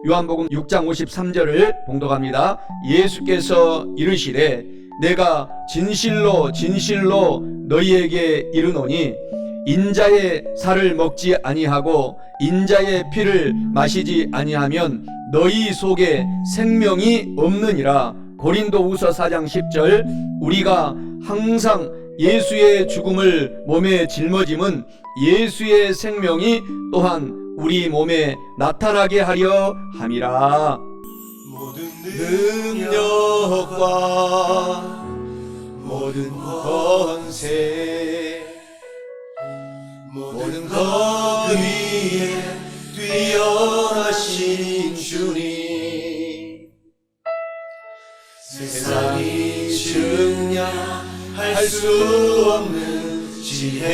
요한복음 6장 53절을 봉독합니다. 예수께서 이르시되 내가 진실로 진실로 너희에게 이르노니 인자의 살을 먹지 아니하고 인자의 피를 마시지 아니하면 너희 속에 생명이 없느니라. 고린도후서 4장 10절. 우리가 항상 예수의 죽음을 몸에 짊어짐은 예수의 생명이 또한 우리 몸에 나타나게 하려 함이라. 모든 능력과 모든 권세 모든 것 위에 뛰어나신 주님, 세상이 증량할 수 없는 지혜로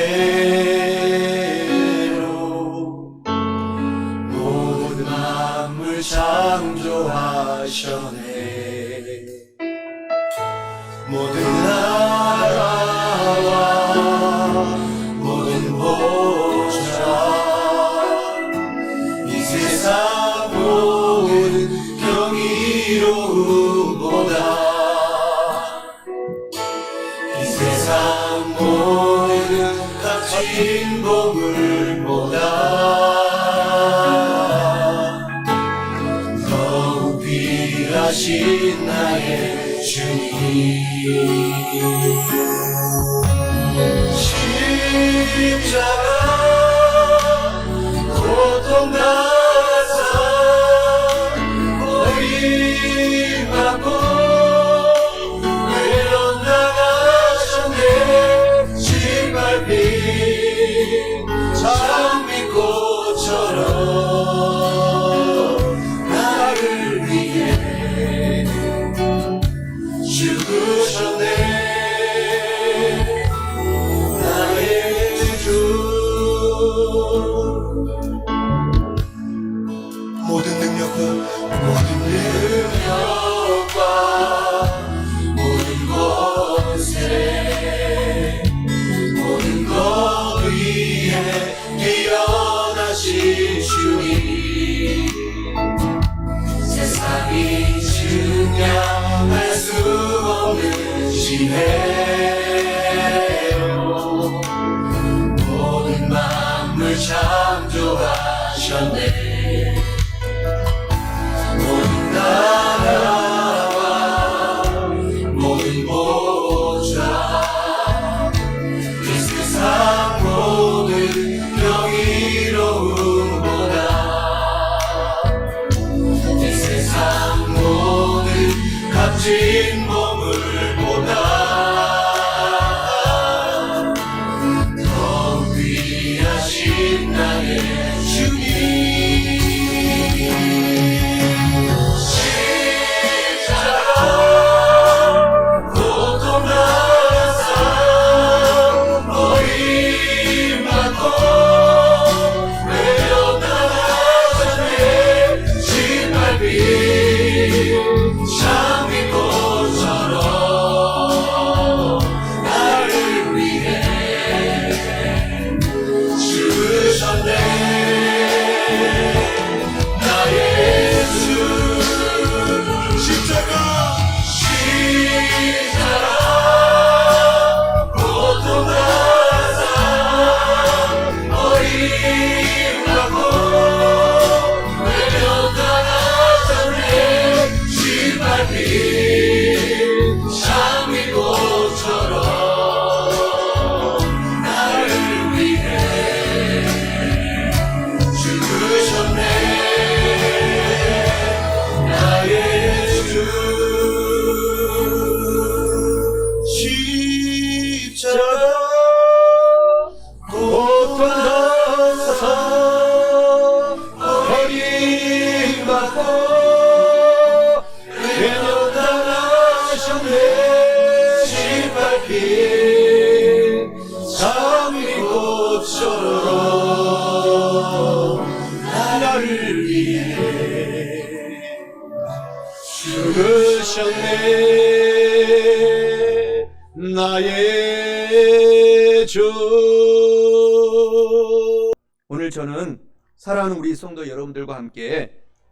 모든 만물 창조하셨네. 모든 나라와 모든 보좌 이 세상 모든 경이로움보다 이 세상 모든 값진 보물보다 더욱 귀하신 나의 주님. 십자가 고통 당하사 버림받고 외로 나가셨네. 짓밟힌 장미꽃처럼 나를 위해 죽으셨네. 나의 주. 모든 능력과 모든 권세 모든 것 위에 뛰어나신 주님, 세상이 증량할 수 없는 지혜로 모든 만물 창조하셨네. 모든 나라와 모든 보좌 이 세상 모든 경이로움보다 이 세상 모든 값진 보물보다 더 귀하신 나의 주님. 십자가 고통 당하사 버림받고 외로 나가셨네. 짓밟힌 장미꽃처럼 나를 위해 죽으셨네. 나의 주. 십자가 고통 당하사 버림받고 외로 나가셨네. 짓밟힌 장미꽃처럼 나를 위해 죽으셨네. 나의 주. 십자가 고통 당하사 버림받고 외려 나가셨네. 짓밟힌 장미꽃처럼 나를 위해 죽으셨네. 나의 주. 오늘 저는 사랑하는 우리 성도 여러분들과 함께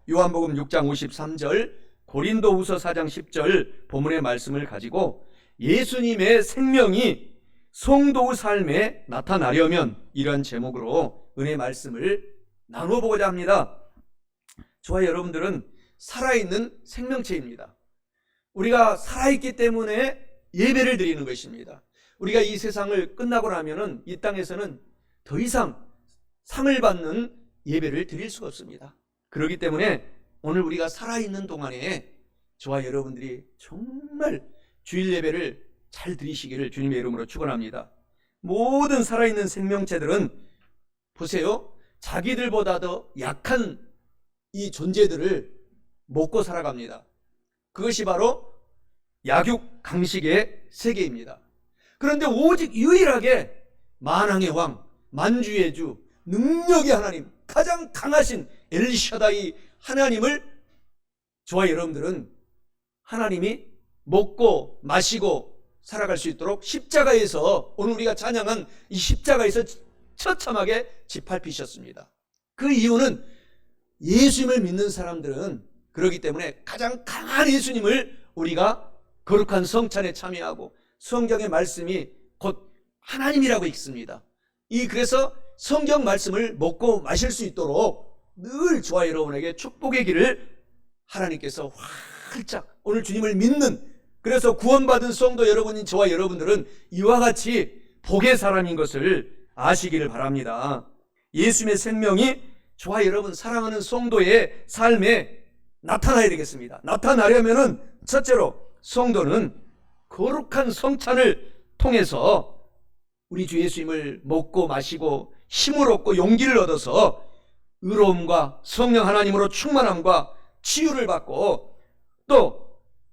요한복음 6장 53절, 고린도후서 4장 10절 본문의 말씀을 가지고 예수님의 생명이 성도의 삶에 나타나려면 이런 제목으로 은혜 말씀을 나눠보고자 합니다. 저와 여러분들은 살아있는 생명체입니다. 우리가 살아있기 때문에 예배를 드리는 것입니다. 우리가 이 세상을 끝나고 나면은 이 땅에서는 더 이상 상을 받는 예배를 드릴 수가 없습니다. 그렇기 때문에 오늘 우리가 살아있는 동안에 저와 여러분들이 정말 주일 예배를 잘 드리시기를 주님의 이름으로 축원합니다. 모든 살아있는 생명체들은 보세요, 자기들보다 더 약한 이 존재들을 먹고 살아갑니다. 그것이 바로 약육 강식의 세계입니다. 그런데 오직 유일하게 만왕의 왕, 만주의 주, 능력의 하나님, 가장 강하신 엘샤다이 하나님을 저와 여러분들은 하나님이 먹고 마시고 살아갈 수 있도록 십자가에서, 오늘 우리가 찬양한 이 십자가에서 처참하게 짓밟히셨습니다. 그 이유는 예수님을 믿는 사람들은 그렇기 때문에 가장 강한 예수님을 우리가 거룩한 성찬에 참여하고 성경의 말씀이 곧 하나님이라고 읽습니다. 그래서 성경 말씀을 먹고 마실 수 있도록 늘 저와 여러분에게 축복의 길을 하나님께서 활짝, 오늘 주님을 믿는, 그래서 구원받은 성도 여러분인 저와 여러분들은 이와 같이 복의 사람인 것을 아시기를 바랍니다. 예수님의 생명이 저와 여러분 사랑하는 성도의 삶에 나타나야 되겠습니다. 나타나려면은 첫째로 성도는 거룩한 성찬을 통해서 우리 주 예수님을 먹고 마시고 힘을 얻고 용기를 얻어서 의로움과 성령 하나님으로 충만함과 치유를 받고 또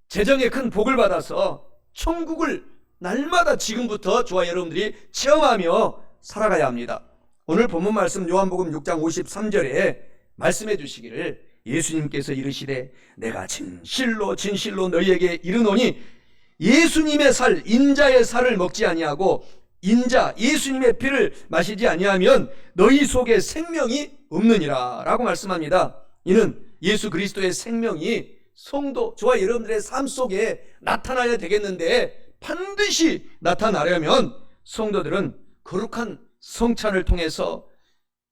재정의 큰 복을 받아서 천국을 날마다 지금부터 저와 여러분들이 체험하며 살아가야 합니다. 오늘 본문 말씀 요한복음 6장 53절에 말씀해 주시기를 예수님께서 이르시되 내가 진실로 진실로 너희에게 이르노니 예수님의 살, 인자의 살을 먹지 아니하고 인자 예수님의 피를 마시지 아니하면 너희 속에 생명이 없느니라 라고 말씀합니다. 이는 예수 그리스도의 생명이 성도 저와 여러분들의 삶 속에 나타나야 되겠는데, 반드시 나타나려면 성도들은 거룩한 성찬을 통해서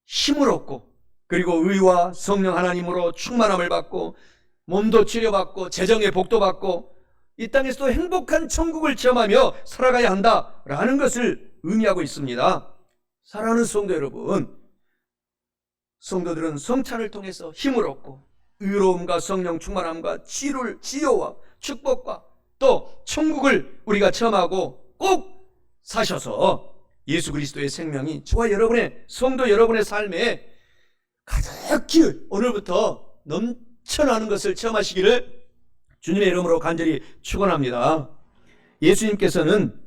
힘을 얻고 그리고 의와 성령 하나님으로 충만함을 받고 몸도 치료받고 재정의 복도 받고 이 땅에서도 행복한 천국을 체험하며 살아가야 한다라는 것을 의미하고 있습니다. 사랑하는 성도 여러분, 성도들은 성찬을 통해서 힘을 얻고 의로움과 성령 충만함과 치유와 축복과 또 천국을 우리가 체험하고 꼭 사셔서 예수 그리스도의 생명이 저와 여러분의 성도 여러분의 삶에 가득히 오늘부터 넘쳐나는 것을 체험하시기를 주님의 이름으로 간절히 축원합니다. 예수님께서는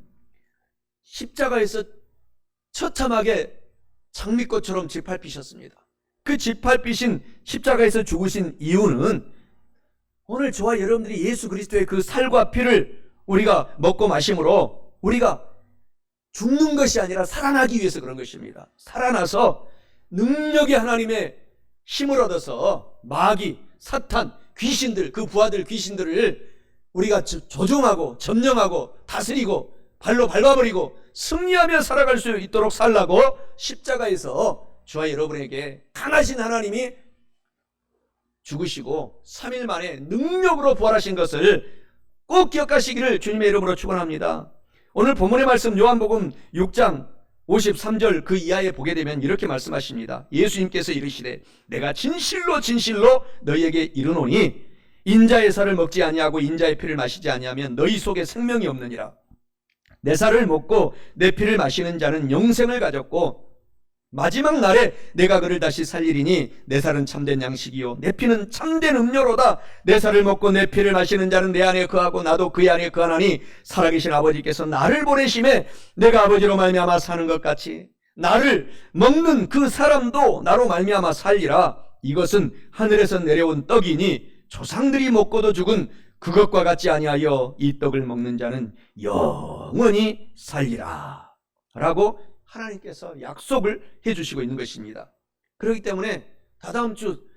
십자가에서 처참하게 장미꽃처럼 짓밟히셨습니다. 그 짓밟히신 십자가에서 죽으신 이유는 오늘 저와 여러분들이 예수 그리스도의 그 살과 피를 우리가 먹고 마심으로 우리가 죽는 것이 아니라 살아나기 위해서 그런 것입니다. 살아나서 능력의 하나님의 힘을 얻어서 마귀, 사탄, 귀신들, 그 부하들 귀신들을 우리가 조종하고 점령하고 다스리고 발로 밟아버리고 승리하며 살아갈 수 있도록 살라고 십자가에서 저와 여러분에게 강하신 하나님이 죽으시고 3일 만에 능력으로 부활하신 것을 꼭 기억하시기를 주님의 이름으로 축원합니다. 오늘 본문의 말씀 요한복음 6장 53절 그 이하에 보게 되면 이렇게 말씀하십니다. 예수님께서 이르시되 내가 진실로 진실로 너희에게 이르노니 인자의 살을 먹지 아니하고 인자의 피를 마시지 아니하면 너희 속에 생명이 없느니라. 내 살을 먹고 내 피를 마시는 자는 영생을 가졌고 마지막 날에 내가 그를 다시 살리리니 내 살은 참된 양식이요 내 피는 참된 음료로다. 내 살을 먹고 내 피를 마시는 자는 내 안에 거하고 나도 그의 안에 거하나니 살아계신 아버지께서 나를 보내심에 내가 아버지로 말미암아 사는 것 같이 나를 먹는 그 사람도 나로 말미암아 살리라. 이것은 하늘에서 내려온 떡이니 조상들이 먹고도 죽은 그것과 같지 아니하여 이 떡을 먹는 자는 영원히 살리라 라고 하나님께서 약속을 해주시고 있는 것입니다. 그렇기 때문에 다다음 주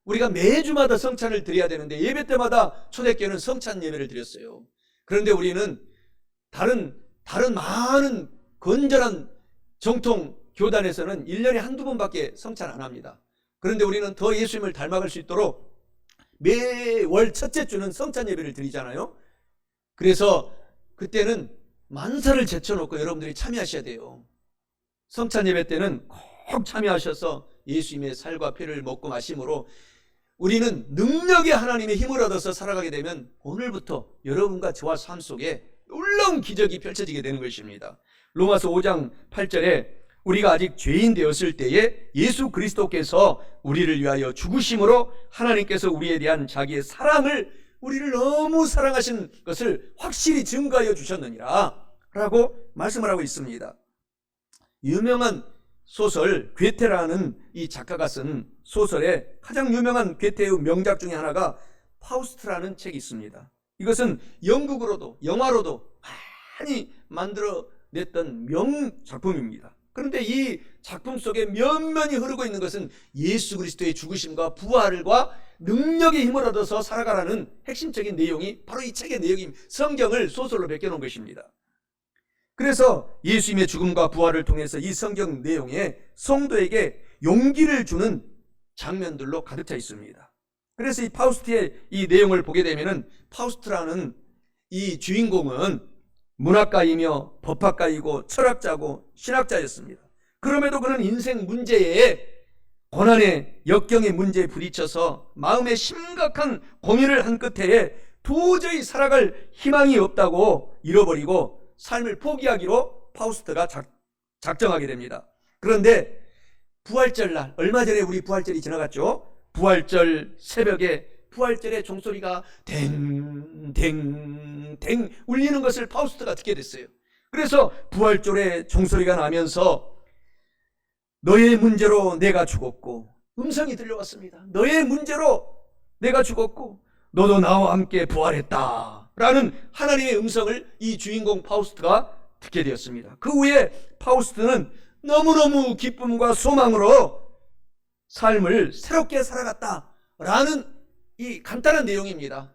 우리가 매주마다 성찬을 드려야 되는데 예배 때마다 초대교회는 성찬 예배를 드렸어요. 그런데 우리는 다른 많은 건전한 정통 교단에서는 1년에 한두 번밖에 성찬 안 합니다. 그런데 우리는 더 예수님을 닮아갈 수 있도록 매월 첫째 주는 성찬 예배를 드리잖아요. 그래서 그때는 만사를 제쳐놓고 여러분들이 참여하셔야 돼요. 성찬 예배 때는 꼭 참여하셔서 예수님의 살과 피를 먹고 마심으로 우리는 능력의 하나님의 힘을 얻어서 살아가게 되면 오늘부터 여러분과 저와 삶 속에 놀라운 기적이 펼쳐지게 되는 것입니다. 로마서 5장 8절에 우리가 아직 죄인 되었을 때에 예수 그리스도께서 우리를 위하여 죽으심으로 하나님께서 우리에 대한 자기의 사랑을, 우리를 너무 사랑하신 것을 확실히 증거하여 주셨느니라 라고 말씀을 하고 있습니다. 유명한 소설 괴테라는 이 작가가 쓴 소설의 가장 유명한 괴테의 명작 중에 하나가 파우스트라는 책이 있습니다. 이것은 영국으로도 영화로도 많이 만들어냈던 명작품입니다. 그런데 이 작품 속에 면면이 흐르고 있는 것은 예수 그리스도의 죽으심과 부활과 능력의 힘을 얻어서 살아가라는 핵심적인 내용이 바로 이 책의 내용입니다. 성경을 소설로 베껴놓은 것입니다. 그래서 예수님의 죽음과 부활을 통해서 이 성경 내용에 성도에게 용기를 주는 장면들로 가득 차 있습니다. 그래서 이 파우스트의 이 내용을 보게 되면은 파우스트라는 이 주인공은 문학가이며 법학가이고 철학자고 신학자였습니다. 그럼에도 그는 인생 문제에 고난의 역경의 문제에 부딪혀서 마음에 심각한 고민을 한 끝에 도저히 살아갈 희망이 없다고 잃어버리고 삶을 포기하기로 파우스트가 작정하게 됩니다. 그런데 부활절 날, 얼마 전에 우리 부활절이 지나갔죠. 부활절 새벽에 부활절의 종소리가 댕댕댕 울리는 것을 파우스트가 듣게 됐어요. 그래서 부활절의 종소리가 나면서 너의 문제로 내가 죽었고, 음성이 들려왔습니다. 너의 문제로 내가 죽었고 너도 나와 함께 부활했다 라는 하나님의 음성을 이 주인공 파우스트가 듣게 되었습니다. 그 후에 파우스트는 너무너무 기쁨과 소망으로 삶을 새롭게 살아갔다라는 이 간단한 내용입니다.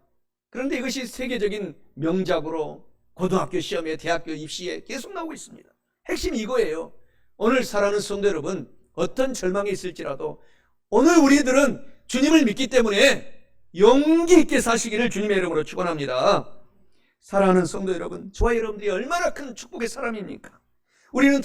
그런데 이것이 세계적인 명작으로 고등학교 시험에 대학교 입시에 계속 나오고 있습니다. 핵심이 이거예요. 오늘 살아가는 성도 여러분, 어떤 절망에 있을지라도 오늘 우리들은 주님을 믿기 때문에 용기 있게 사시기를 주님의 이름으로 축원합니다. 사랑하는 성도 여러분, 저와 여러분들이 얼마나 큰 축복의 사람입니까? 우리는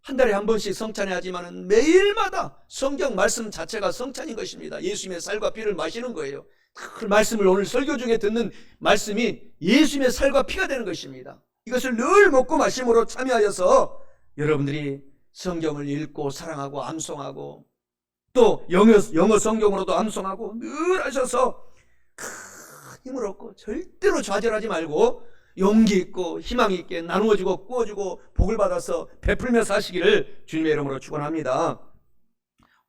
한 달에 한 번씩 성찬을 하지만 매일마다 성경 말씀 자체가 성찬인 것입니다. 예수님의 살과 피를 마시는 거예요. 그 말씀을 오늘 설교 중에 듣는 말씀이 예수님의 살과 피가 되는 것입니다. 이것을 늘 먹고 마심으로 참여하여서 여러분들이 성경을 읽고 사랑하고 암송하고 또 영어 성경으로도 암송하고 늘 하셔서 큰 힘을 얻고 절대로 좌절하지 말고 용기 있고 희망 있게 나누어주고 꾸어주고 복을 받아서 베풀며 사시기를 주님의 이름으로 축원합니다.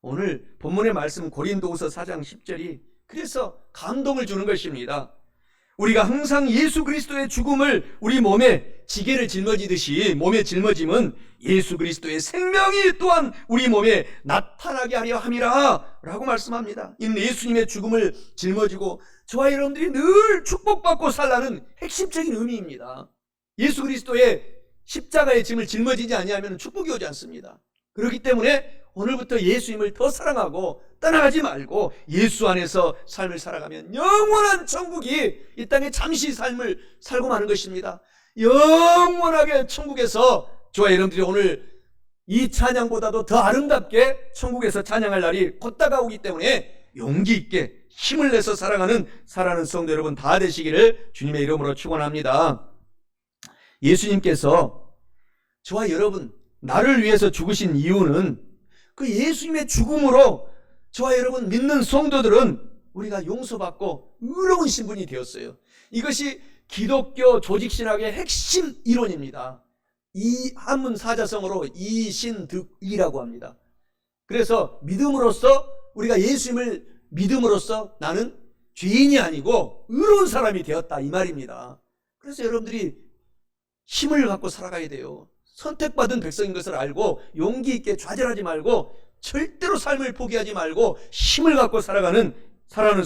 오늘 본문의 말씀 고린도후서 4장 10절이 그래서 감동을 주는 것입니다. 우리가 항상 예수 그리스도의 죽음을 우리 몸에 지게를 짊어지듯이 몸에 짊어짐은 예수 그리스도의 생명이 또한 우리 몸에 나타나게 하려 함이라 라고 말씀합니다. 이는 예수님의 죽음을 짊어지고 저와 여러분들이 늘 축복받고 살라는 핵심적인 의미입니다. 예수 그리스도의 십자가의 짐을 짊어지지 아니하면 축복이 오지 않습니다. 그렇기 때문에 오늘부터 예수님을 더 사랑하고 떠나가지 말고 예수 안에서 삶을 살아가면 영원한 천국이 이 땅에 잠시 삶을 살고 마는 것입니다. 영원하게 천국에서 저와 여러분들이 오늘 이 찬양보다도 더 아름답게 천국에서 찬양할 날이 곧 다가오기 때문에 용기 있게 힘을 내서 살아가는 성도 여러분 다 되시기를 주님의 이름으로 축원합니다. 예수님께서 저와 여러분 나를 위해서 죽으신 이유는 그 예수님의 죽음으로 저와 여러분 믿는 성도들은 우리가 용서받고 의로운 신분이 되었어요. 이것이 기독교 조직신학의 핵심 이론입니다. 이 한문 사자성어로 이신득이라고 합니다. 그래서 믿음으로써 우리가 예수님을 믿음으로써 나는 죄인이 아니고 의로운 사람이 되었다 이 말입니다. 그래서 여러분들이 힘을 갖고 살아가야 돼요. 선택받은 백성인 것을 알고 용기 있게 좌절하지 말고 절대로 삶을 포기하지 말고 힘을 갖고 살아가는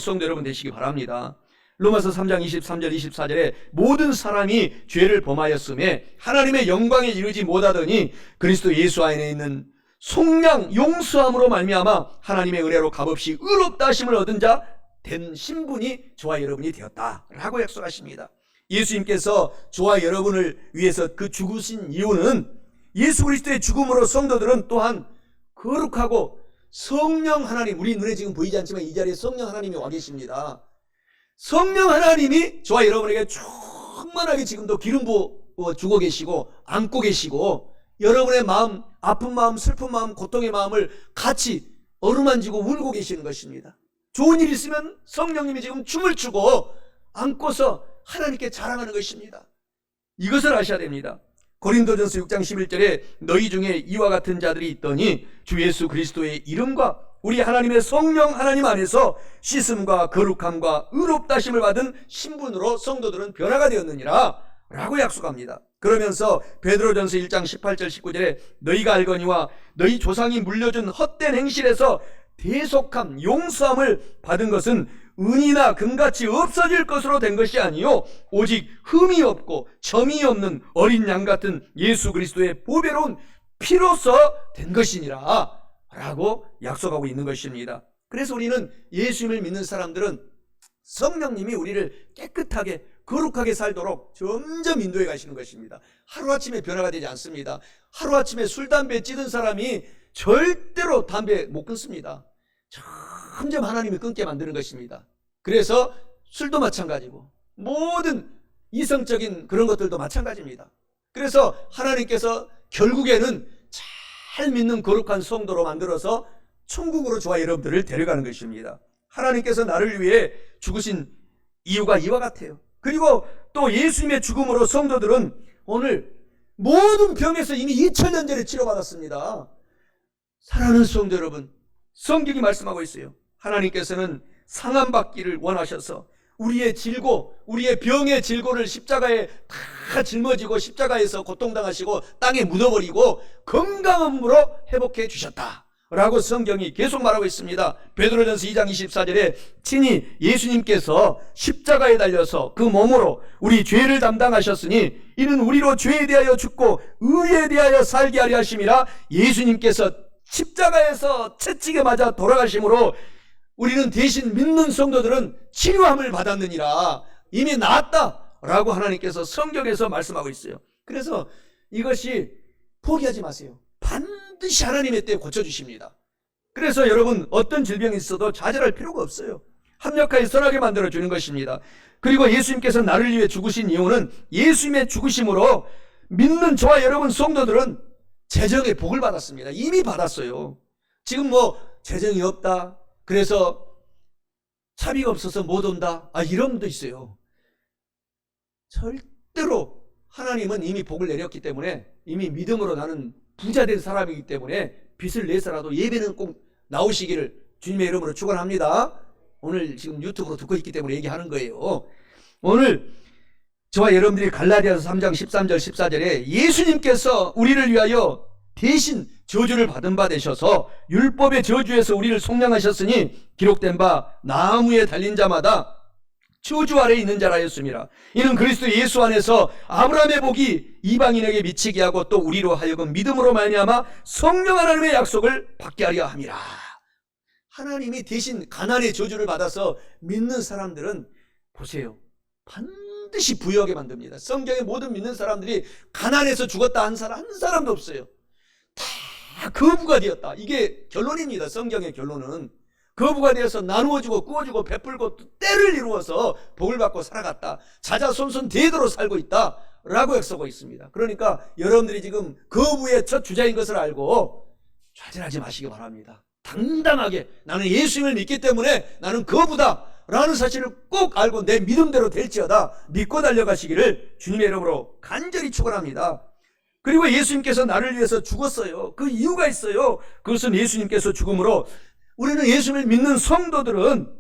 성도 여러분 되시기 바랍니다. 로마서 3장 23절 24절에 모든 사람이 죄를 범하였음에 하나님의 영광에 이르지 못하더니 그리스도 예수 안에 있는 속량 용서함으로 말미암아 하나님의 은혜로 값없이 의롭다 하심을 얻은 자 된 신분이 저와 여러분이 되었다라고 약속하십니다. 예수님께서 저와 여러분을 위해서 그 죽으신 이유는 예수 그리스도의 죽음으로 성도들은 또한 거룩하고 성령 하나님, 우리 눈에 지금 보이지 않지만 이 자리에 성령 하나님이 와 계십니다. 성령 하나님이 저와 여러분에게 충만하게 지금도 기름 부어 주고 계시고 안고 계시고 여러분의 마음, 아픈 마음, 슬픈 마음, 고통의 마음을 같이 어루만지고 울고 계시는 것입니다. 좋은 일 있으면 성령님이 지금 춤을 추고 안고서 하나님께 자랑하는 것입니다. 이것을 아셔야 됩니다. 고린도전서 6장 11절에 너희 중에 이와 같은 자들이 있더니 주 예수 그리스도의 이름과 우리 하나님의 성령 하나님 안에서 씻음과 거룩함과 의롭다 하심을 받은 신분으로 성도들은 변화가 되었느니라 라고 약속합니다. 그러면서 베드로전서 1장 18절 19절에 너희가 알거니와 너희 조상이 물려준 헛된 행실에서 대속함 용서함을 받은 것은 은이나 금같이 없어질 것으로 된 것이 아니요 오직 흠이 없고 점이 없는 어린 양 같은 예수 그리스도의 보배로운 피로서 된 것이니라 라고 약속하고 있는 것입니다. 그래서 우리는 예수님을 믿는 사람들은 성령님이 우리를 깨끗하게 거룩하게 살도록 점점 인도해 가시는 것입니다. 하루아침에 변화가 되지 않습니다. 하루아침에 술, 담배 찌든 사람이 절대로 담배 못 끊습니다. 점점 하나님이 끊게 만드는 것입니다. 그래서 술도 마찬가지고 모든 이성적인 그런 것들도 마찬가지입니다. 그래서 하나님께서 결국에는 잘 믿는 거룩한 성도로 만들어서 천국으로 저와 여러분들을 데려가는 것입니다. 하나님께서 나를 위해 죽으신 이유가 이와 같아요. 그리고 또 예수님의 죽음으로 성도들은 오늘 모든 병에서 이미 2000년 전에 치료받았습니다. 사랑하는 성도 여러분, 성경이 말씀하고 있어요. 하나님께서는 상함받기를 원하셔서 우리의 질고, 우리의 병의 질고를 십자가에 다 짊어지고 십자가에서 고통당하시고 땅에 묻어버리고 건강함으로 회복해 주셨다 라고 성경이 계속 말하고 있습니다. 베드로전서 2장 24절에 친히 예수님께서 십자가에 달려서 그 몸으로 우리 죄를 담당하셨으니 이는 우리로 죄에 대하여 죽고 의에 대하여 살게 하려 하심이라. 예수님께서 십자가에서 채찍에 맞아 돌아가심으로 우리는 대신 믿는 성도들은 치료함을 받았느니라. 이미 나았다 라고 하나님께서 성경에서 말씀하고 있어요. 그래서 이것이 포기하지 마세요. 반드시 하나님의 때에 고쳐주십니다. 그래서 여러분 어떤 질병이 있어도 좌절할 필요가 없어요. 합력하여 선하게 만들어주는 것입니다. 그리고 예수님께서 나를 위해 죽으신 이유는 예수님의 죽으심으로 믿는 저와 여러분 성도들은 재정의 복을 받았습니다. 이미 받았어요. 지금 뭐 재정이 없다, 그래서 차비가 없어서 못 온다, 이런 분도 있어요. 절대로 하나님은 이미 복을 내렸기 때문에 이미 믿음으로 나는 부자된 사람이기 때문에 빚을 내서라도 예배는 꼭 나오시기를 주님의 이름으로 축원합니다. 오늘 지금 유튜브로 듣고 있기 때문에 얘기하는 거예요. 오늘 저와 여러분들이 갈라디아서 3장 13절 14절에 예수님께서 우리를 위하여 대신 저주를 받은 바 되셔서 율법의 저주에서 우리를 속량하셨으니 기록된 바 나무에 달린 자마다 저주 아래에 있는 자라였습니다. 이는 그리스도 예수 안에서 아브라함의 복이 이방인에게 미치게 하고 또 우리로 하여금 믿음으로 말미암아 성령 하나님의 약속을 받게 하려 함이라. 하나님이 대신 가난의 저주를 받아서 믿는 사람들은 보세요, 반드시 부유하게 만듭니다. 성경의 모든 믿는 사람들이 가난해서 죽었다 한 사람도 없어요. 다 거부가 되었다. 이게 결론입니다. 성경의 결론은 거부가 되어서 나누어주고 꾸어주고 베풀고 때를 이루어서 복을 받고 살아갔다. 자자손손 대대로 살고 있다 라고 약속하고 있습니다. 그러니까 여러분들이 지금 거부의 첫 주자인 것을 알고 좌절하지 마시기 바랍니다. 당당하게 나는 예수님을 믿기 때문에 나는 거부다 라는 사실을 꼭 알고 내 믿음대로 될지어다 믿고 달려가시기를 주님의 이름으로 간절히 축원합니다. 그리고 예수님께서 나를 위해서 죽었어요. 그 이유가 있어요. 그것은 예수님께서 죽음으로 우리는 예수님을 믿는 성도들은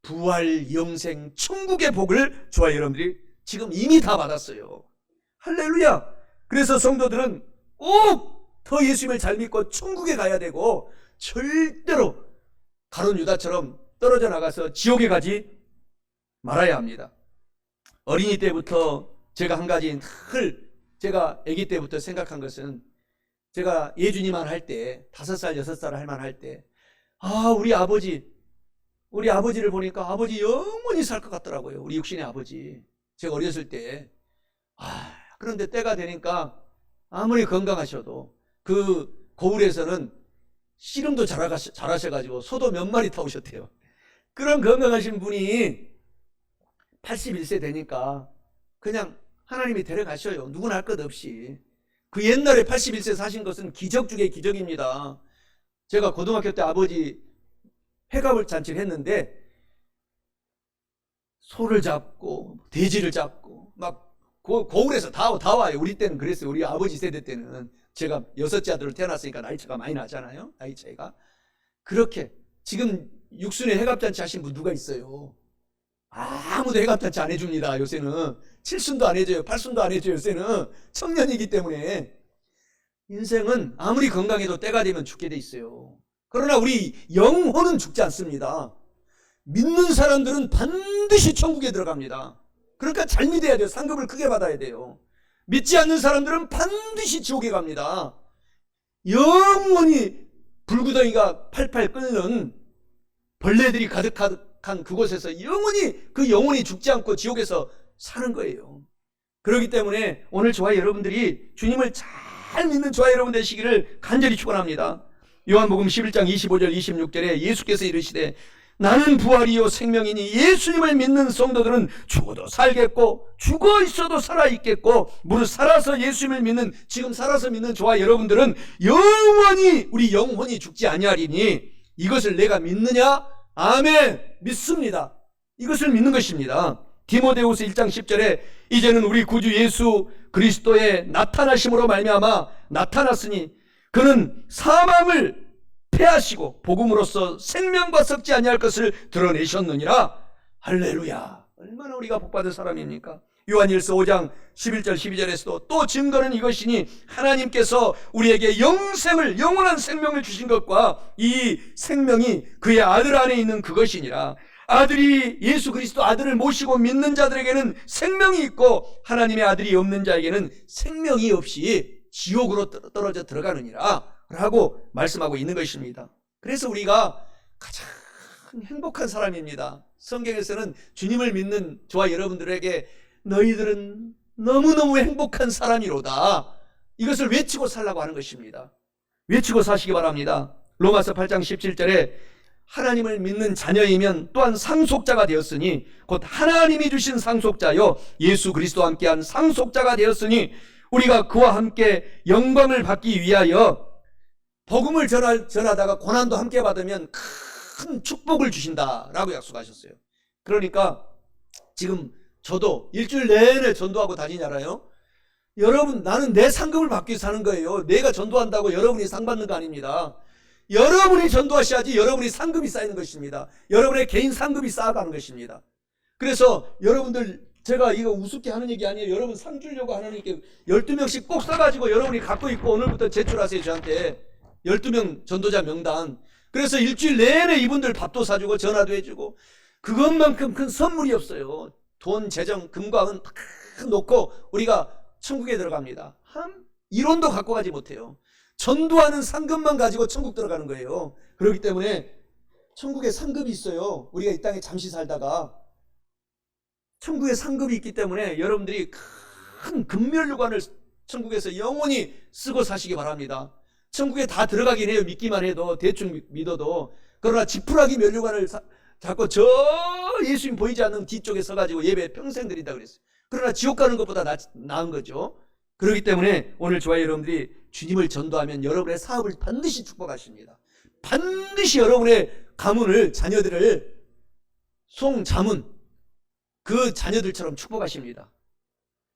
부활, 영생, 천국의 복을 저와 여러분들이 지금 이미 다 받았어요. 할렐루야. 그래서 성도들은 꼭 더 예수님을 잘 믿고 천국에 가야 되고, 절대로 가룟 유다처럼 떨어져 나가서 지옥에 가지 말아야 합니다. 어린이 때부터 제가 한 가지 늘 제가 아기 때부터 생각한 것은, 제가 예주님만 할 때, 5살 6살 할 만 할 때, 우리 아버지를 보니까 아버지 영원히 살 것 같더라고요. 우리 육신의 아버지. 제가 어렸을 때. 그런데 때가 되니까 아무리 건강하셔도 그 고을에서는 씨름도 잘하셔가지고 소도 몇 마리 타오셨대요. 그런 건강하신 분이 81세 되니까 그냥 하나님이 데려가셔요. 누구나 할 것 없이. 그 옛날에 81세 사신 것은 기적 중에 기적입니다. 제가 고등학교 때 아버지 회갑을 잔치를 했는데, 소를 잡고 돼지를 잡고 막 고을에서 다 와요. 우리 때는 그랬어요. 우리 아버지 세대 때는. 제가 6째 아들로 태어났으니까 나이 차가 많이 나잖아요. 나이 차이가. 그렇게 지금 육순에 회갑잔치 하신 분 누가 있어요? 아무도 회갑잔치 안 해줍니다. 요새는 7순도 안 해줘요. 8순도 안 해줘요. 요새는 청년이기 때문에. 인생은 아무리 건강해도 때가 되면 죽게 돼 있어요. 그러나 우리 영혼은 죽지 않습니다. 믿는 사람들은 반드시 천국에 들어갑니다. 그러니까 잘 믿어야 돼요. 상급을 크게 받아야 돼요. 믿지 않는 사람들은 반드시 지옥에 갑니다. 영원히 불구덩이가 팔팔 끓는 벌레들이 가득한 그곳에서 영원히 그 영혼이 죽지 않고 지옥에서 사는 거예요. 그렇기 때문에 오늘 저와 여러분들이 주님을 잘 믿는 저와 여러분 되시기를 간절히 축원합니다. 요한복음 11장 25절 26절에 예수께서 이르시되 나는 부활이요 생명이니 예수님을 믿는 성도들은 죽어도 살겠고 죽어 있어도 살아있겠고, 무릇 살아서 예수님을 믿는, 지금 살아서 믿는 저와 여러분들은 영원히 우리 영혼이 죽지 아니하리니 이것을 내가 믿느냐? 아멘, 믿습니다. 이것을 믿는 것입니다. 디모데후서 1장 10절에 이제는 우리 구주 예수 그리스도의 나타나심으로 말미암아 나타났으니 그는 사망을 패하시고 복음으로써 생명과 섞지 아니할 것을 드러내셨느니라. 할렐루야. 얼마나 우리가 복받은 사람입니까? 요한일서 5장 11절 12절에서도 또 증거는 이것이니 하나님께서 우리에게 영원한 생명을 주신 것과 이 생명이 그의 아들 안에 있는 그것이니라. 아들이 예수 그리스도 아들을 모시고 믿는 자들에게는 생명이 있고 하나님의 아들이 없는 자에게는 생명이 없이 지옥으로 떨어져 들어가느니라 라고 말씀하고 있는 것입니다. 그래서 우리가 가장 행복한 사람입니다. 성경에서는 주님을 믿는 저와 여러분들에게 너희들은 너무너무 행복한 사람이로다, 이것을 외치고 살라고 하는 것입니다. 외치고 사시기 바랍니다. 로마서 8장 17절에 하나님을 믿는 자녀이면 또한 상속자가 되었으니 곧 하나님이 주신 상속자요 예수 그리스도와 함께한 상속자가 되었으니 우리가 그와 함께 영광을 받기 위하여 복음을 전하다가 고난도 함께 받으면 큰 축복을 주신다라고 약속하셨어요. 그러니까 지금 저도 일주일 내내 전도하고 다니잖아요. 여러분, 나는 내 상급을 받기 위해서 사는 거예요. 내가 전도한다고 여러분이 상 받는 거 아닙니다. 여러분이 전도하셔야지 여러분이 상급이 쌓이는 것입니다. 여러분의 개인 상급이 쌓아가는 것입니다. 그래서 여러분들, 제가 이거 우습게 하는 얘기 아니에요. 여러분 상 주려고 하나님께 12명씩 꼭 써가지고 여러분이 갖고 있고 오늘부터 제출하세요. 저한테 12명 전도자 명단. 그래서 일주일 내내 이분들 밥도 사주고 전화도 해주고, 그것만큼 큰 선물이 없어요. 돈, 재정, 금과 은 다 놓고 우리가 천국에 들어갑니다. 한 1원도 갖고 가지 못해요. 전도하는 상급만 가지고 천국 들어가는 거예요. 그렇기 때문에 천국에 상급이 있어요. 우리가 이 땅에 잠시 살다가 천국에 상급이 있기 때문에 여러분들이 큰 금면류관을 천국에서 영원히 쓰고 사시기 바랍니다. 천국에 다 들어가긴 해요. 믿기만 해도, 대충 믿어도. 그러나 지푸라기 면류관을 자꾸 저 예수님 보이지 않는 뒤쪽에 서가지고 예배 평생 드린다 그랬어요. 그러나 지옥 가는 것보다 나은 거죠. 그렇기 때문에 오늘 저와 여러분들이 주님을 전도하면 여러분의 사업을 반드시 축복하십니다. 반드시 여러분의 가문을, 자녀들을 송자문, 그 자녀들처럼 축복하십니다.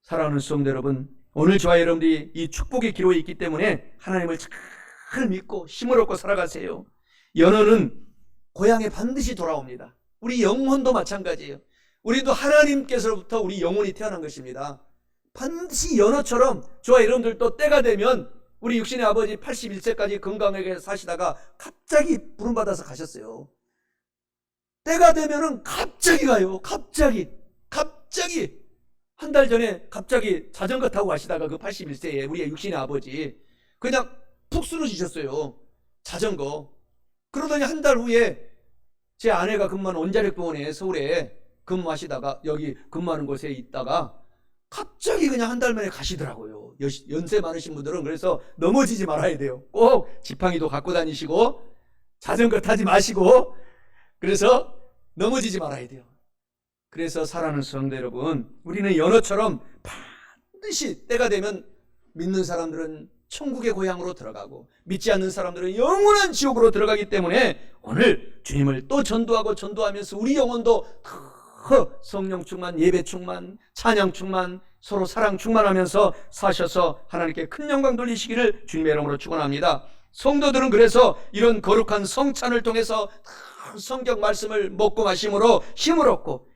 사랑하는 성도 여러분, 오늘 저와 여러분들이 이 축복의 기로에 있기 때문에 하나님을 잘 믿고 힘을 얻고 살아가세요. 연어는 고향에 반드시 돌아옵니다. 우리 영혼도 마찬가지예요. 우리도 하나님께서부터 우리 영혼이 태어난 것입니다. 반드시 연어처럼 저와 여러분들도 때가 되면 우리 육신의 아버지 81세까지 건강하게 사시다가 갑자기 부름받아서 가셨어요. 때가 되면은 갑자기 가요. 갑자기 한 달 전에 갑자기 자전거 타고 가시다가 그 81세에 우리의 육신의 아버지 그냥 푹 쓰러지셨어요. 자전거. 그러더니 한 달 후에 제 아내가 근무하는 원자력병원에 서울에 근무하시다가 여기 근무하는 곳에 있다가 갑자기 그냥 한 달 만에 가시더라고요. 연세 많으신 분들은 그래서 넘어지지 말아야 돼요. 꼭 지팡이도 갖고 다니시고 자전거 타지 마시고 그래서 넘어지지 말아야 돼요. 그래서 사랑하는 성도 여러분, 우리는 연어처럼 반드시 때가 되면 믿는 사람들은 천국의 고향으로 들어가고 믿지 않는 사람들은 영원한 지옥으로 들어가기 때문에 오늘 주님을 또 전도하면서 우리 영혼도 성령 충만, 예배 충만, 찬양 충만, 서로 사랑 충만하면서 사셔서 하나님께 큰 영광 돌리시기를 주님의 이름으로 축원합니다. 성도들은 그래서 이런 거룩한 성찬을 통해서 성경 말씀을 먹고 마심으로 힘을 얻고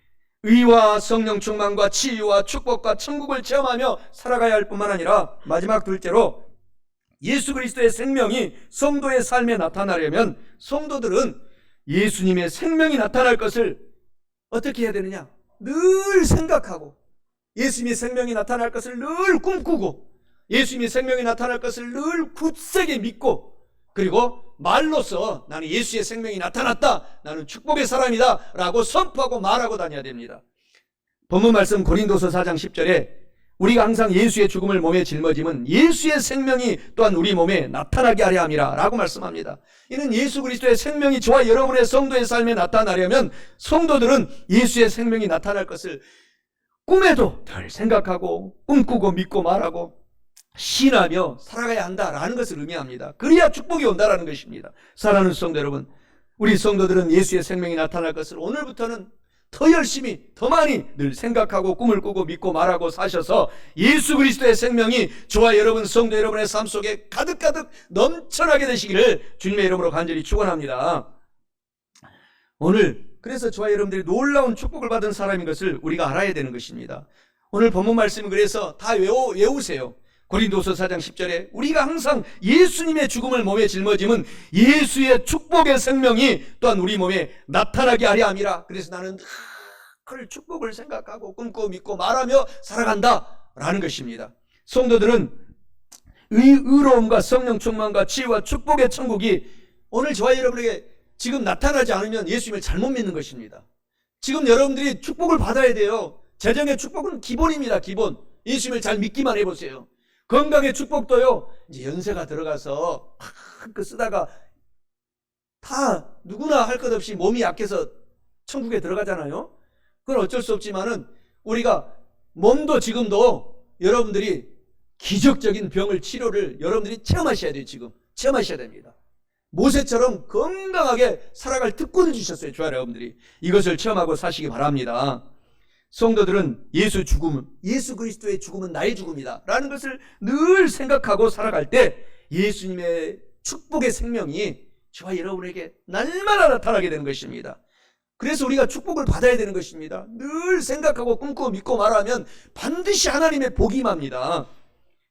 의와 성령 충만과 치유와 축복과 천국을 체험하며 살아가야 할 뿐만 아니라 마지막 둘째로 예수 그리스도의 생명이 성도의 삶에 나타나려면 성도들은 예수님의 생명이 나타날 것을 어떻게 해야 되느냐? 늘 생각하고 예수님의 생명이 나타날 것을 늘 꿈꾸고 예수님의 생명이 나타날 것을 늘 굳세게 믿고 그리고 말로써 나는 예수의 생명이 나타났다, 나는 축복의 사람이다 라고 선포하고 말하고 다녀야 됩니다. 본문 말씀 고린도서 4장 10절에 우리가 항상 예수의 죽음을 몸에 짊어짐은 예수의 생명이 또한 우리 몸에 나타나게 하려 함이라 라고 말씀합니다. 이는 예수 그리스도의 생명이 저와 여러분의 성도의 삶에 나타나려면 성도들은 예수의 생명이 나타날 것을 꿈에도 늘 생각하고 꿈꾸고 믿고 말하고 신하며 살아가야 한다라는 것을 의미합니다. 그래야 축복이 온다라는 것입니다. 사랑하는 성도 여러분, 우리 성도들은 예수의 생명이 나타날 것을 오늘부터는 더 열심히 더 많이 늘 생각하고 꿈을 꾸고 믿고 말하고 사셔서 예수 그리스도의 생명이 저와 여러분 성도 여러분의 삶 속에 가득가득 넘쳐나게 되시기를 주님의 이름으로 간절히 축원합니다. 오늘 그래서 저와 여러분들이 놀라운 축복을 받은 사람인 것을 우리가 알아야 되는 것입니다. 오늘 본문 말씀은 그래서 다 외우세요. 고린도서 4장 10절에 우리가 항상 예수님의 죽음을 몸에 짊어짐은 예수의 축복의 생명이 또한 우리 몸에 나타나게 하려 함이라. 그래서 나는 늘 축복을 생각하고 꿈꾸고 믿고 말하며 살아간다 라는 것입니다. 성도들은 의로움과 성령 충만과 치유와 축복의 천국이 오늘 저와 여러분에게 지금 나타나지 않으면 예수님을 잘못 믿는 것입니다. 지금 여러분들이 축복을 받아야 돼요. 재정의 축복은 기본입니다. 기본. 예수님을 잘 믿기만 해보세요. 건강의 축복도요, 이제 연세가 들어가서 쓰다가 다 누구나 할 것 없이 몸이 약해서 천국에 들어가잖아요. 그건 어쩔 수 없지만은 우리가 몸도 지금도 여러분들이 기적적인 병을 치료를 여러분들이 체험하셔야 돼요. 지금 체험하셔야 됩니다. 모세처럼 건강하게 살아갈 특권을 주셨어요. 저와 여러분들이 이것을 체험하고 사시기 바랍니다. 성도들은 예수 그리스도의 죽음은 나의 죽음이다 라는 것을 늘 생각하고 살아갈 때 예수님의 축복의 생명이 저와 여러분에게 날마다 나타나게 되는 것입니다. 그래서 우리가 축복을 받아야 되는 것입니다. 늘 생각하고 꿈꾸고 믿고 말하면 반드시 하나님의 복이 임합니다.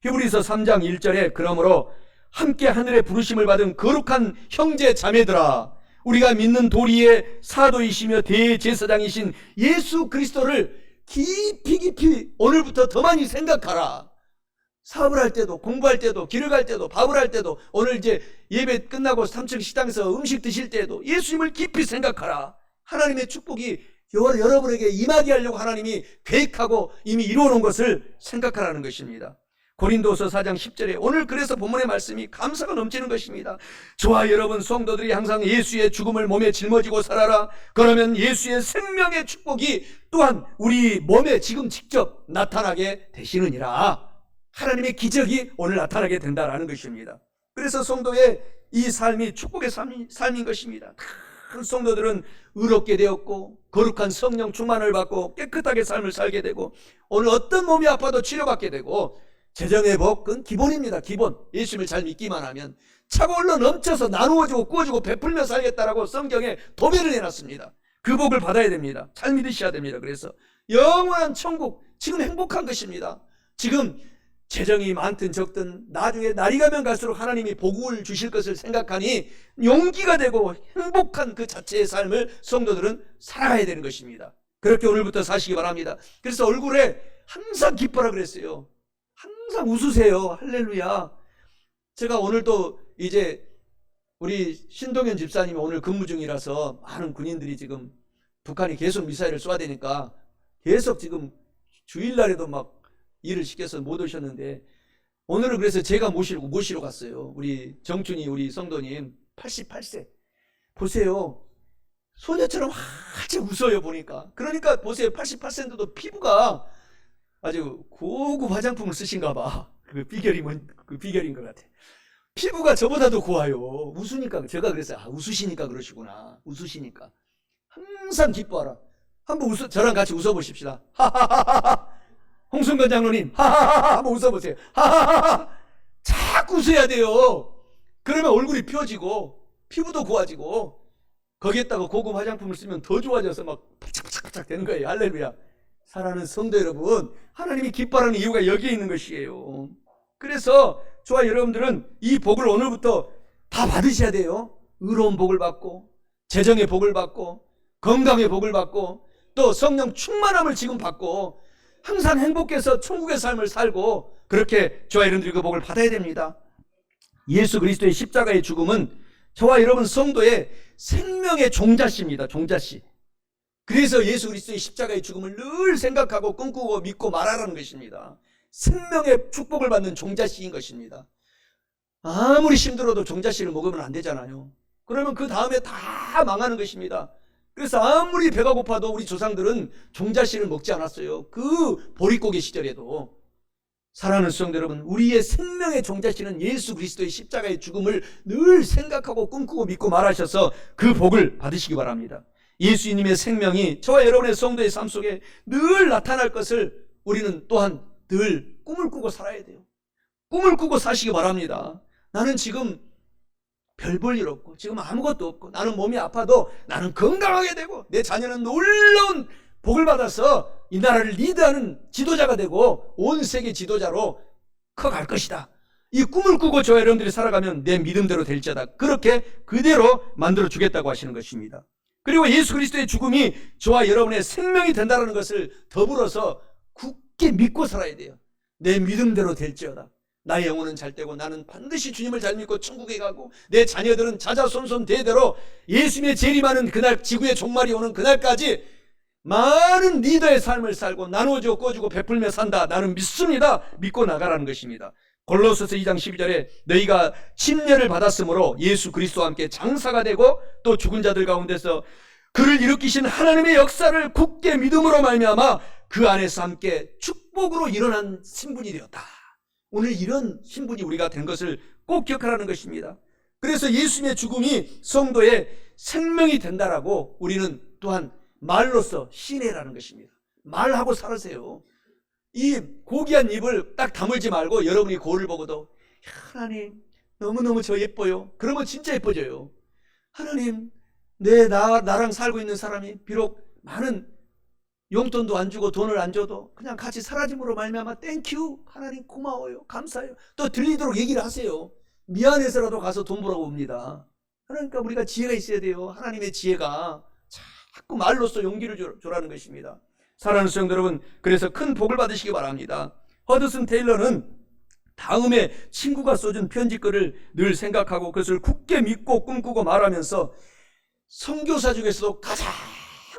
히브리서 3장 1절에 그러므로 함께 하늘의 부르심을 받은 거룩한 형제 자매들아, 우리가 믿는 도리의 사도이시며 대제사장이신 예수 그리스도를 깊이 오늘부터 더 많이 생각하라. 사업을 할 때도, 공부할 때도, 길을 갈 때도, 밥을 할 때도, 오늘 이제 예배 끝나고 3층 식당에서 음식 드실 때도 예수님을 깊이 생각하라. 하나님의 축복이 여러분에게 임하게 하려고 하나님이 계획하고 이미 이루어놓은 것을 생각하라는 것입니다. 고린도서 4장 10절에 오늘 그래서 본문의 말씀이 감사가 넘치는 것입니다. 저와 여러분 성도들이 항상 예수의 죽음을 몸에 짊어지고 살아라. 그러면 예수의 생명의 축복이 또한 우리 몸에 지금 직접 나타나게 되시느니라. 하나님의 기적이 오늘 나타나게 된다라는 것입니다. 그래서 성도의 이 삶이 축복의 삶인 것입니다. 큰 성도들은 의롭게 되었고 거룩한 성령 충만을 받고 깨끗하게 삶을 살게 되고 오늘 어떤 몸이 아파도 치료받게 되고 재정의 복은 기본입니다. 기본. 예수님을 잘 믿기만 하면 차고올러 넘쳐서 나누어주고 꾸어주고 베풀며 살겠다라고 성경에 도배를 해놨습니다. 그 복을 받아야 됩니다. 잘 믿으셔야 됩니다. 그래서 영원한 천국, 지금 행복한 것입니다. 지금 재정이 많든 적든 나중에 날이 가면 갈수록 하나님이 복을 주실 것을 생각하니 용기가 되고 행복한 그 자체의 삶을 성도들은 살아가야 되는 것입니다. 그렇게 오늘부터 사시기 바랍니다. 그래서 얼굴에 항상 기뻐라 그랬어요. 항상 웃으세요. 할렐루야. 제가 오늘도 이제 우리 신동현 집사님이 오늘 근무 중이라서 많은 군인들이 지금 북한이 계속 미사일을 쏘아대니까 계속 지금 주일날에도 막 일을 시켜서 못 오셨는데 오늘은 그래서 제가 모시러 갔어요. 우리 정춘이 우리 성도님 88세 보세요. 소녀처럼 아주 웃어요 보니까. 그러니까 보세요. 88세인데도 피부가 아주 고급 화장품을 쓰신가 봐. 그 비결인 것 같아. 피부가 저보다도 고와요. 웃으니까. 제가 그랬어요. 웃으시니까 그러시구나. 웃으시니까. 항상 기뻐하라. 한번 저랑 같이 웃어보십시다. 하하하하. 홍순건 장로님, 하하하하. 한번 웃어보세요. 하하하하. 자꾸 웃어야 돼요. 그러면 얼굴이 펴지고 피부도 고와지고 거기에다가 고급 화장품을 쓰면 더 좋아져서 막 바짝바짝 되는 거예요. 할렐루야. 사랑하는 성도 여러분, 하나님이 기뻐하는 이유가 여기에 있는 것이에요. 그래서 저와 여러분들은 이 복을 오늘부터 다 받으셔야 돼요. 의로운 복을 받고 재정의 복을 받고 건강의 복을 받고 또 성령 충만함을 지금 받고 항상 행복해서 천국의 삶을 살고 그렇게 저와 여러분들이 그 복을 받아야 됩니다. 예수 그리스도의 십자가의 죽음은 저와 여러분 성도의 생명의 종자씨입니다. 종자씨. 그래서 예수 그리스도의 십자가의 죽음을 늘 생각하고 꿈꾸고 믿고 말하라는 것입니다. 생명의 축복을 받는 종자씨인 것입니다. 아무리 힘들어도 종자씨를 먹으면 안 되잖아요. 그러면 그 다음에 다 망하는 것입니다. 그래서 아무리 배가 고파도 우리 조상들은 종자씨를 먹지 않았어요. 그 보릿고개 시절에도. 사랑하는 성도 여러분, 우리의 생명의 종자씨는 예수 그리스도의 십자가의 죽음을 늘 생각하고 꿈꾸고 믿고 말하셔서 그 복을 받으시기 바랍니다. 예수님의 생명이 저와 여러분의 성도의 삶 속에 늘 나타날 것을 우리는 또한 늘 꿈을 꾸고 살아야 돼요. 꿈을 꾸고 사시기 바랍니다. 나는 지금 별 볼 일 없고 지금 아무것도 없고 나는 몸이 아파도 나는 건강하게 되고 내 자녀는 놀라운 복을 받아서 이 나라를 리드하는 지도자가 되고 온 세계 지도자로 커갈 것이다. 이 꿈을 꾸고 저와 여러분들이 살아가면 내 믿음대로 될지어다. 그렇게 그대로 만들어 주겠다고 하시는 것입니다. 그리고 예수 그리스도의 죽음이 저와 여러분의 생명이 된다는 것을 더불어서 굳게 믿고 살아야 돼요. 내 믿음대로 될지어다. 나의 영혼은 잘 되고 나는 반드시 주님을 잘 믿고 천국에 가고 내 자녀들은 자자손손 대대로 예수님의 재림하는 그날 지구의 종말이 오는 그날까지 많은 리더의 삶을 살고 나누어주고 꺼주고 베풀며 산다. 나는 믿습니다. 믿고 나가라는 것입니다. 골로새서 2장 12절에 너희가 침례를 받았으므로 예수 그리스도와 함께 장사가 되고 또 죽은 자들 가운데서 그를 일으키신 하나님의 역사를 굳게 믿음으로 말미암아 그 안에서 함께 축복으로 일어난 신분이 되었다. 오늘 이런 신분이 우리가 된 것을 꼭 기억하라는 것입니다. 그래서 예수님의 죽음이 성도의 생명이 된다라고 우리는 또한 말로써 신뢰라는 것입니다. 말하고 살으세요. 이 고귀한 입을 딱 다물지 말고 여러분이 거울을 보고도 하나님 너무너무 저 예뻐요. 그러면 진짜 예뻐져요. 하나님 나랑 살고 있는 사람이 비록 많은 용돈도 안 주고 돈을 안 줘도 그냥 같이 사라짐으로 말미암아 땡큐 하나님 고마워요. 감사해요. 또 들리도록 얘기를 하세요. 미안해서라도 가서 돈 벌어고 옵니다. 그러니까 우리가 지혜가 있어야 돼요. 하나님의 지혜가 자꾸 말로써 용기를 주라는 것입니다. 사랑하는 성도 여러분, 그래서 큰 복을 받으시기 바랍니다. 허드슨 테일러는 다음에 친구가 써준 편지글을 늘 생각하고 그것을 굳게 믿고 꿈꾸고 말하면서 선교사 중에서도 가장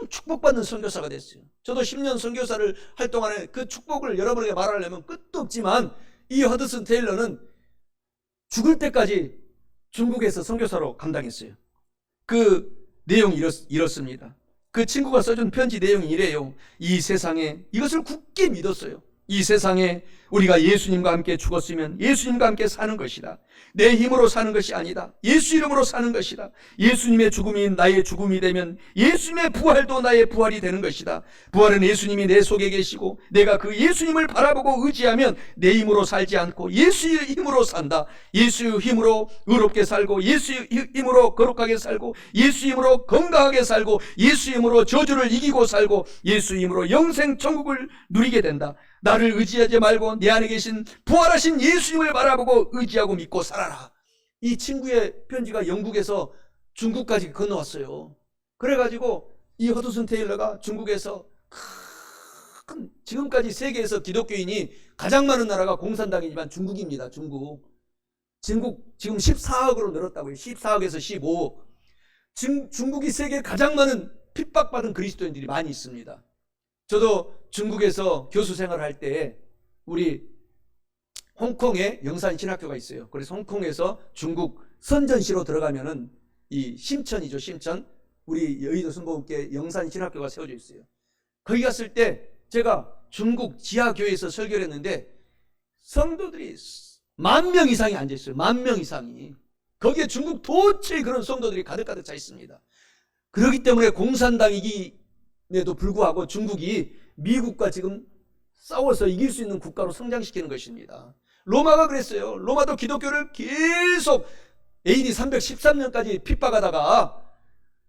축복받는 선교사가 됐어요. 저도 10년 선교사를 할 동안에 그 축복을 여러분에게 말하려면 끝도 없지만 이 허드슨 테일러는 죽을 때까지 중국에서 선교사로 감당했어요. 그 내용이 이렇습니다. 그 친구가 써준 편지 내용이 이래요. 이 세상에 이것을 굳게 믿었어요. 이 세상에 우리가 예수님과 함께 죽었으면 예수님과 함께 사는 것이다. 내 힘으로 사는 것이 아니다. 예수 이름으로 사는 것이다. 예수님의 죽음이 나의 죽음이 되면 예수님의 부활도 나의 부활이 되는 것이다. 부활은 예수님이 내 속에 계시고 내가 그 예수님을 바라보고 의지하면 내 힘으로 살지 않고 예수의 힘으로 산다. 예수의 힘으로 의롭게 살고 예수의 힘으로 거룩하게 살고 예수의 힘으로 건강하게 살고 예수의 힘으로 저주를 이기고 살고 예수의 힘으로 영생 천국을 누리게 된다. 나를 의지하지 말고 내 안에 계신 부활하신 예수님을 바라보고 의지하고 믿고 살아라. 이 친구의 편지가 영국에서 중국까지 건너왔어요. 그래가지고 이 허드슨 테일러가 중국에서 지금까지 세계에서 기독교인이 가장 많은 나라가 공산당이지만 중국입니다. 중국 지금 14억으로 늘었다고요. 14억에서 15억. 중국이 세계에 가장 많은 핍박받은 그리스도인들이 많이 있습니다. 저도 중국에서 교수 생활할 때 우리 홍콩에 영산 신학교가 있어요. 그래서 홍콩에서 중국 선전시로 들어가면은 이 심천이죠. 심천. 우리 여의도 순복음교회 영산 신학교가 세워져 있어요. 거기 갔을 때 제가 중국 지하교회에서 설교를 했는데 성도들이 10,000명 이상이 앉아있어요. 10,000명 이상이. 거기에 중국 도처에 그런 성도들이 가득가득 차 있습니다. 그렇기 때문에 공산당이기에도 불구하고 중국이 미국과 지금 싸워서 이길 수 있는 국가로 성장시키는 것입니다. 로마가 그랬어요. 로마도 기독교를 계속 AD 313년까지 핍박하다가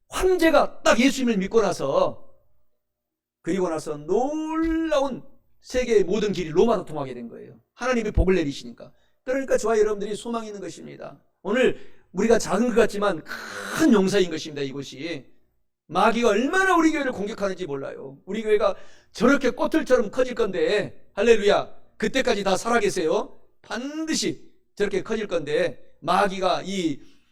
황제가 딱 예수님을 믿고 나서 그리고 나서 놀라운 세계의 모든 길이 로마로 통하게 된 거예요. 하나님이 복을 내리시니까. 그러니까 저와 여러분들이 소망이 있는 것입니다. 오늘 우리가 작은 것 같지만 큰 용사인 것입니다. 이곳이 마귀가 얼마나 우리 교회를 공격하는지 몰라요. 우리 교회가 저렇게 꽃들처럼 커질 건데 할렐루야, 그때까지 다 살아계세요. 반드시 저렇게 커질 건데 마귀가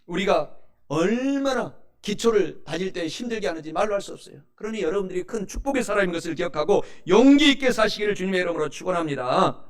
우리가 얼마나 기초를 다질 때 힘들게 하는지 말로 할 수 없어요. 그러니 여러분들이 큰 축복의 사람인 것을 기억하고 용기 있게 사시기를 주님의 이름으로 축원합니다.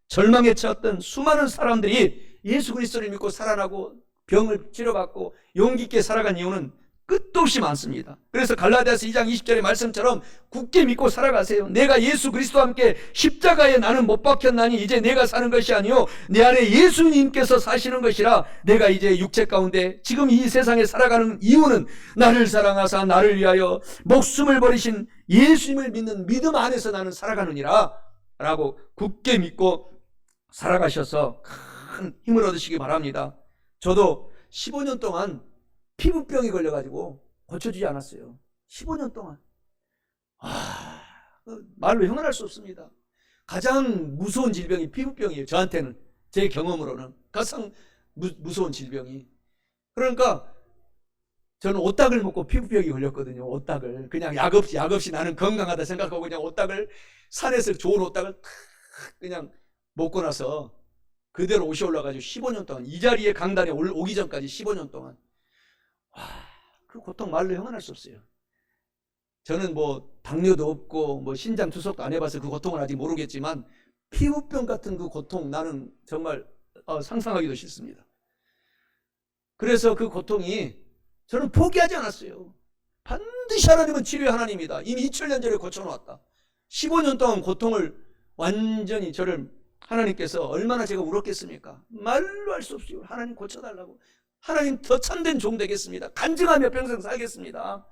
절망에 처했던 수많은 사람들이 예수 그리스도를 믿고 살아나고 병을 치료받고 용기 있게 살아간 이유는 끝도 없이 많습니다. 그래서 갈라디아서 2장 20절의 말씀처럼 굳게 믿고 살아가세요. 내가 예수 그리스도와 함께 십자가에 나는 못 박혔나니 이제 내가 사는 것이 아니요 내 안에 예수님께서 사시는 것이라. 내가 이제 육체 가운데 지금 이 세상에 살아가는 이유는 나를 사랑하사 나를 위하여 목숨을 버리신 예수님을 믿는 믿음 안에서 나는 살아가느니라 라고 굳게 믿고 살아가셔서 큰 힘을 얻으시기 바랍니다. 저도 15년 동안 피부병이 걸려가지고 고쳐지지 않았어요. 15년 동안. 말로 형언할 수 없습니다. 가장 무서운 질병이 피부병이에요. 저한테는. 제 경험으로는. 가장 무서운 질병이. 그러니까 저는 오딱을 먹고 피부병이 걸렸거든요. 오딱을. 그냥 약 없이 나는 건강하다 생각하고 그냥 오딱을, 산에서 좋은 오딱을 그냥 먹고 나서 그대로 옷이 올라가지고 15년 동안 이 자리에 강단에 오기 전까지 15년 동안 그 고통 말로 형언할 수 없어요. 저는 뭐 당뇨도 없고 뭐 신장 투석도 안 해봐서 그 고통을 아직 모르겠지만 피부병 같은 그 고통 나는 정말 상상하기도 싫습니다. 그래서 그 고통이 저는 포기하지 않았어요. 반드시 하나님은 치료의 하나님이다. 이미 2000년 전에 고쳐놓았다. 15년 동안 고통을 완전히 저를 하나님께서 얼마나 제가 울었겠습니까? 말로 할 수 없어요. 하나님 고쳐달라고. 하나님 더 참된 종 되겠습니다. 간증하며 평생 살겠습니다.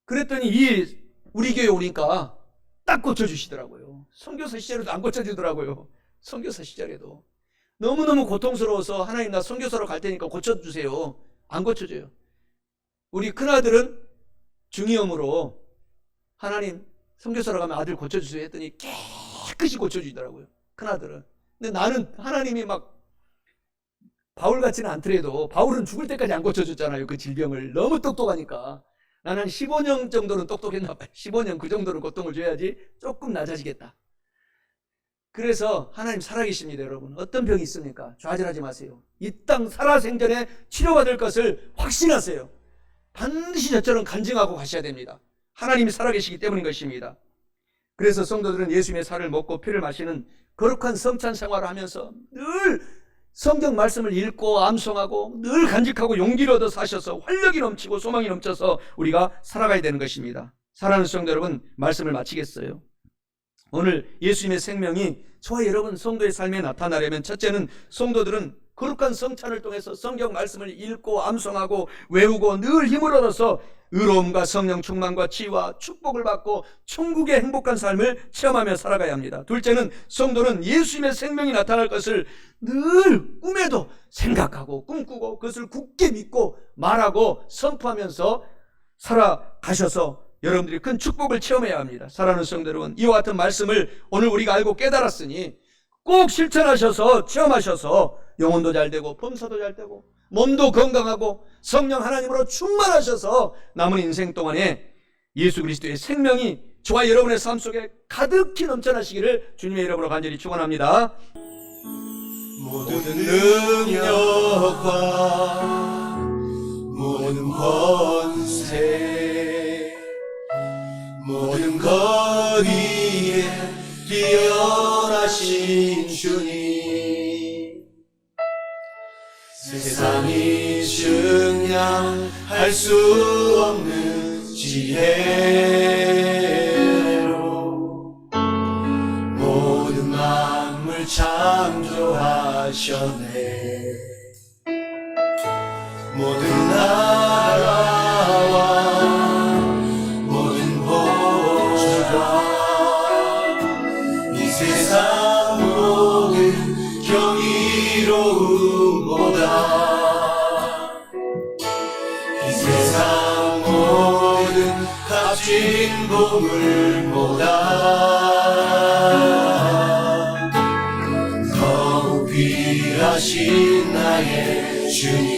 그랬더니 우리 교회 오니까 딱 고쳐주시더라고요. 선교사 시절에도 안 고쳐주더라고요. 선교사 시절에도. 너무너무 고통스러워서 하나님 나 선교사로 갈 테니까 고쳐주세요. 안 고쳐줘요. 우리 큰아들은 중이염으로 하나님 선교사로 가면 아들 고쳐주세요 했더니 깨끗이 고쳐주더라고요. 큰아들은. 근데 나는 하나님이 막 바울 같지는 않더라도 바울은 죽을 때까지 안 고쳐줬잖아요. 그 질병을. 너무 똑똑하니까. 나는 한 15년 정도는 똑똑했나 봐요. 15년 그 정도는 고통을 줘야지 조금 낮아지겠다. 그래서 하나님 살아계십니다. 여러분. 어떤 병이 있습니까? 좌절하지 마세요. 이 땅 살아생전에 치료받을 것을 확신하세요. 반드시 저처럼 간증하고 가셔야 됩니다. 하나님이 살아계시기 때문인 것입니다. 그래서 성도들은 예수님의 살을 먹고 피를 마시는 거룩한 성찬 생활을 하면서 늘 성경 말씀을 읽고 암송하고 늘 간직하고 용기를 얻어 사셔서 활력이 넘치고 소망이 넘쳐서 우리가 살아가야 되는 것입니다. 사랑하는 성도 여러분, 말씀을 마치겠어요. 오늘 예수님의 생명이 저와 여러분 성도의 삶에 나타나려면 첫째는 성도들은 거룩한 성찬을 통해서 성경 말씀을 읽고 암송하고 외우고 늘 힘을 얻어서 의로움과 성령 충만과 치유와 축복을 받고 천국의 행복한 삶을 체험하며 살아가야 합니다. 둘째는 성도는 예수님의 생명이 나타날 것을 늘 꿈에도 생각하고 꿈꾸고 그것을 굳게 믿고 말하고 선포하면서 살아가셔서 여러분들이 큰 축복을 체험해야 합니다. 사랑하는 성도 여러분, 이와 같은 말씀을 오늘 우리가 알고 깨달았으니 꼭 실천하셔서 체험하셔서 영혼도 잘 되고 범사도 잘 되고 몸도 건강하고 성령 하나님으로 충만하셔서 남은 인생 동안에 예수 그리스도의 생명이 저와 여러분의 삶 속에 가득히 넘쳐나시기를 주님의 이름으로 간절히 축원합니다. 모든 능력과 모든 권세 모든 거리에 뛰어나신 주님 세상이 증량할 수 없는 지혜로 모든 만물 창조하셨네 모든 나라와 모든 보좌 이 세상 모든 경이로움보다 이 세상 모든 값진 보물보다 더욱 귀하신 나의 주님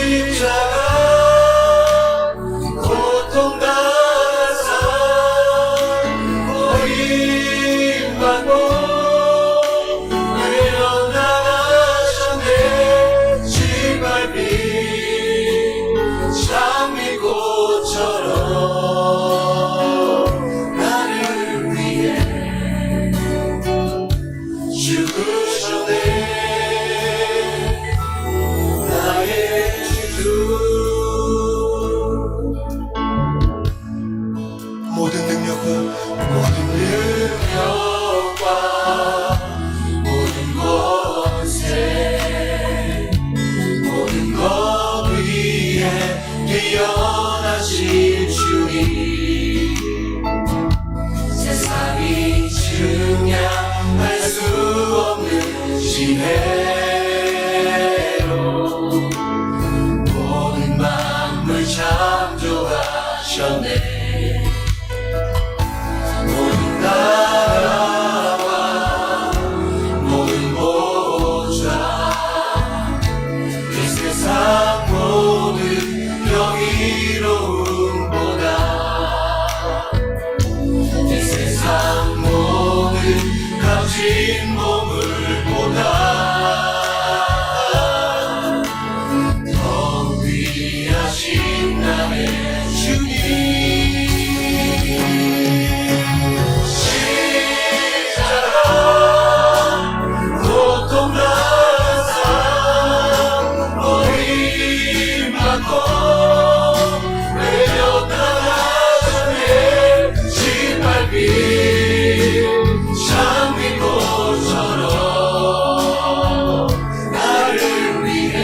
십자가 고통당하사 버림받고 외면당하셨네 짓밟힌 장미꽃처럼 나를 위해 죽으셨네 나의 주 모든 능력과 모든 권세 모든 것 위에 뛰어나신 주님 세상이 증량할 수 없는 지혜로 모든 만물 창조하셨네 모든 나라와 모든 보좌 이 세상 모든 영이로움보다 이 세상 모든 값진 보물보다 더 귀하신 나의 주님 십자가 고통당하사 버림받고 외면당하셨네 짓밟힌 장미꽃처럼 나를 위해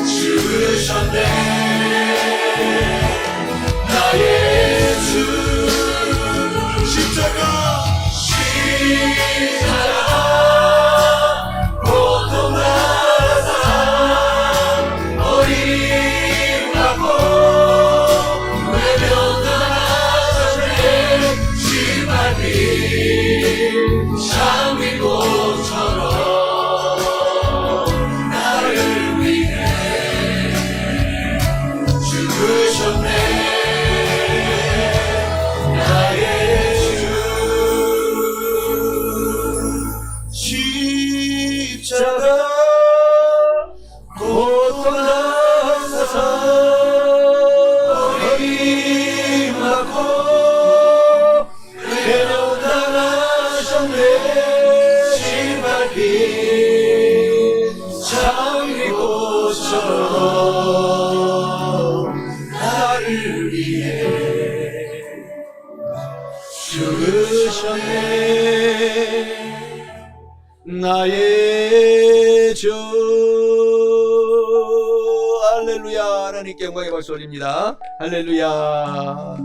죽으셨네 나의 주 십자가 고통당하사 버림받고 외면당하셨네 짓밟힌 장미꽃처럼 나를 위해 죽으셨네 나의 주 십자가 고통당하사 버림받고 외면당하셨네 짓밟힌 장미꽃처럼 나를 위해 죽으셨네 나의 주 할렐루야 하나님께 영광의 박수 올립니다 할렐루야